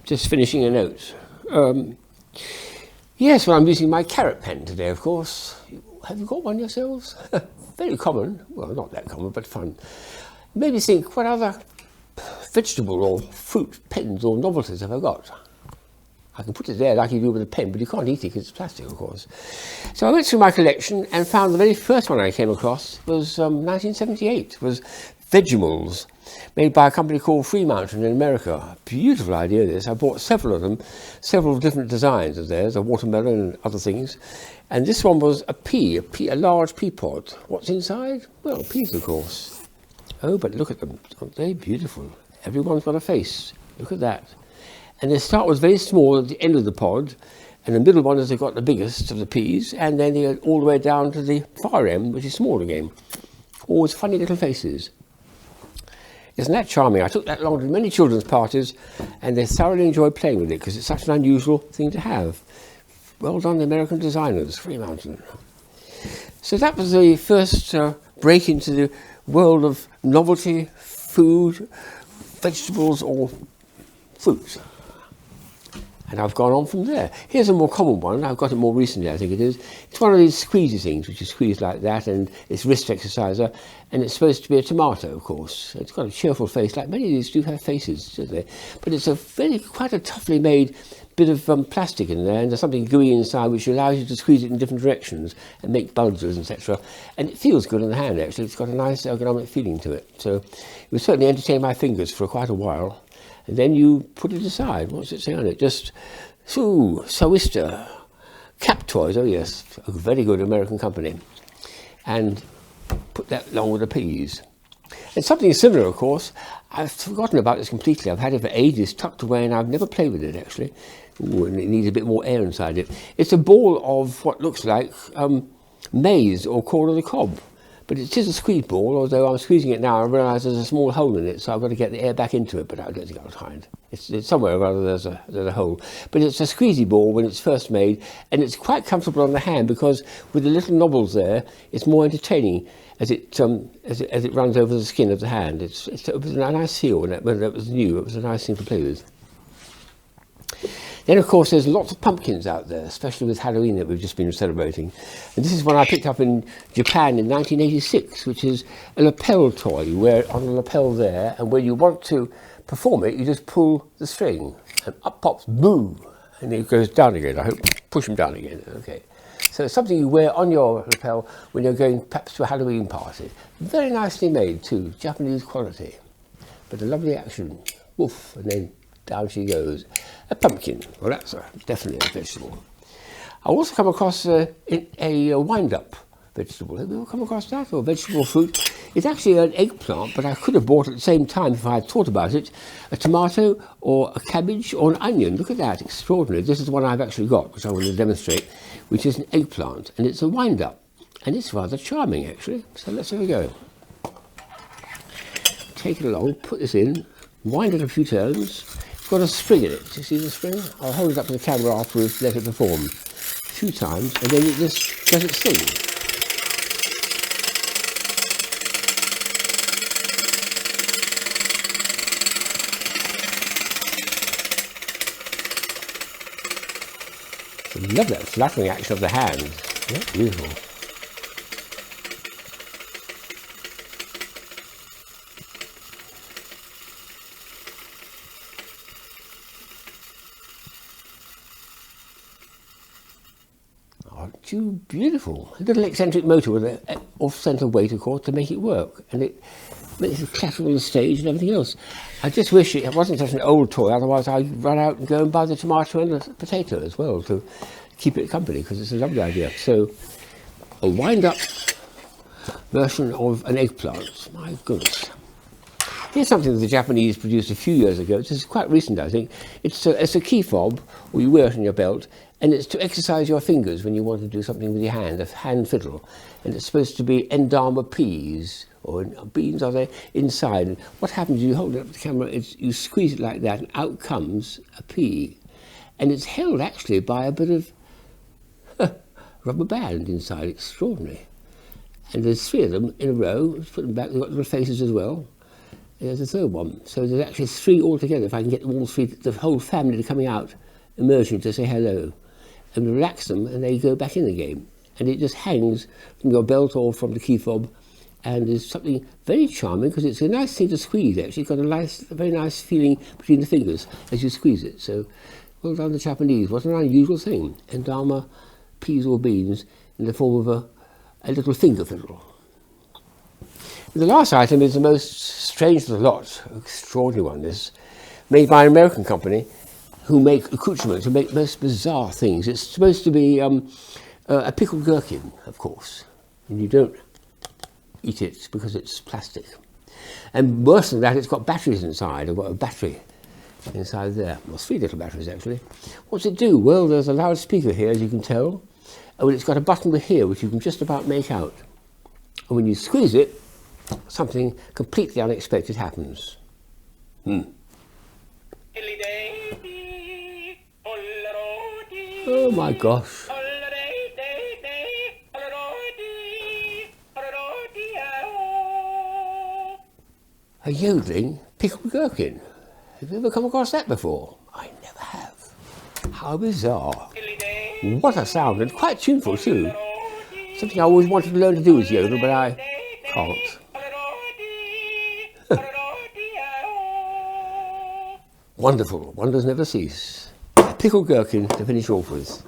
just finishing a note. Yes, well, I'm using my carrot pen today, of course. Have you got one yourselves? Very common. Well, not that common, but fun. Made me think, what other vegetable or fruit pens or novelties have I got? I can put it there like you do with a pen, but you can't eat it because it's plastic, of course. So I went through my collection and found the very first one I came across was 1978. It was Vegimals, made by a company called Freemountain in America. Beautiful idea, this. I bought several of them, several different designs of theirs, a watermelon and other things. And this one was a pea, a large pea pod. What's inside? Well, peas, of course. Oh, but look at them. Aren't they beautiful? Everyone's got a face. Look at that. And the start was very small at the end of the pod, and the middle one has got the biggest of the peas, and then they go all the way down to the far end, which is small again. Always funny little faces. Isn't that charming? I took that along to many children's parties, and they thoroughly enjoyed playing with it because it's such an unusual thing to have. Well done, the American designers, Freemountain. So that was the first break into the world of novelty, food, vegetables, or fruit. And I've gone on from there. Here's a more common one. I've got it more recently, I think it is. It's one of these squeezy things, which you squeeze like that, and it's wrist exerciser, and it's supposed to be a tomato, of course. It's got a cheerful face, like many of these do have faces, don't they? But it's quite a toughly made bit of plastic in there, and there's something gooey inside which allows you to squeeze it in different directions and make bulges, etc. And it feels good in the hand, actually. It's got a nice ergonomic feeling to it. So it would certainly entertain my fingers for quite a while. And then you put it aside. What's it say on it? Just, Sawista, Cap Toys, oh yes, a very good American company. And put that along with the peas. And something similar, of course, I've forgotten about this completely. I've had it for ages, tucked away, and I've never played with it, actually. Ooh, and it needs a bit more air inside it. It's a ball of what looks like maize or corn on the cob. But it is a squeeze ball, although I'm squeezing it now, I realise there's a small hole in it, so I've got to get the air back into it, but I don't think I'll find. It's somewhere or other there's a hole. But it's a squeezy ball when it's first made, and it's quite comfortable on the hand because with the little knobbles there, it's more entertaining as it runs over the skin of the hand. It was a nice feel when it was new. It was a nice thing to play with. Then, of course, there's lots of pumpkins out there, especially with Halloween that we've just been celebrating. And this is one I picked up in Japan in 1986, which is a lapel toy. You wear it on a lapel there, and when you want to perform it, you just pull the string, and up pops, boo, and it goes down again. I hope, push them down again, okay. So it's something you wear on your lapel when you're going perhaps to a Halloween party. Very nicely made too, Japanese quality. But a lovely action, woof, and then down she goes. A pumpkin, well that's definitely a vegetable. I also come across a wind-up vegetable. Have you ever come across that, or vegetable fruit? It's actually an eggplant, but I could have bought at the same time if I had thought about it, a tomato or a cabbage or an onion. Look at that, extraordinary. This is the one I've actually got, which I want to demonstrate, which is an eggplant, and it's a wind-up. And it's rather charming, actually. So let's have a go. Take it along, put this in, wind it a few turns. It's got a spring in it. Do you see the spring? I'll hold it up to the camera afterwards, let it perform a few times, and then it just does its thing. I love that fluttering action of the hand. Yeah, beautiful. Aren't you beautiful? A little eccentric motor with an off-centre weight, of course, to make it work. And it makes it clatter on the stage and everything else. I just wish it wasn't such an old toy, otherwise I'd run out and go and buy the tomato and the potato as well to keep it company, because it's a lovely idea. So, a wind-up version of an eggplant. My goodness. Here's something that the Japanese produced a few years ago. This is quite recent, I think. It's a key fob, or you wear it on your belt, and it's to exercise your fingers when you want to do something with your hand, a hand fiddle. And it's supposed to be Edamame peas, or beans, are they, inside. And what happens, you hold it up to the camera, you squeeze it like that, and out comes a pea. And it's held, actually, by a bit of rubber band inside. Extraordinary. And there's three of them in a row. Let's put them back. They've got little faces as well. There's a third one. So there's actually three altogether. If I can get them all three, the whole family to coming out, emerging to say hello, and relax them, and they go back in again. And it just hangs from your belt or from the key fob, and is something very charming because it's a nice thing to squeeze. Actually, it's got a very nice feeling between the fingers as you squeeze it. So, well done, the Japanese. What an unusual thing. Edamame, peas or beans in the form of a little finger fiddle. The last item is the most strange of the lot, extraordinary one. This made by an American company who make accoutrements, who make most bizarre things. It's supposed to be a pickled gherkin, of course, and you don't eat it because it's plastic. And worse than that, it's got batteries inside. I've got a battery inside there. Well, 3 little batteries actually. What's it do? Well, there's a loudspeaker here, as you can tell. Oh, and it's got a button here which you can just about make out. And when you squeeze it, something completely unexpected happens. Oh my gosh. A yodeling pickled gherkin. Have you ever come across that before? I never have. How bizarre. What a sound, and quite tuneful too. Something I always wanted to learn to do is yodel, but I can't. Wonderful, wonders never cease. Pickled gherkin to finish off with.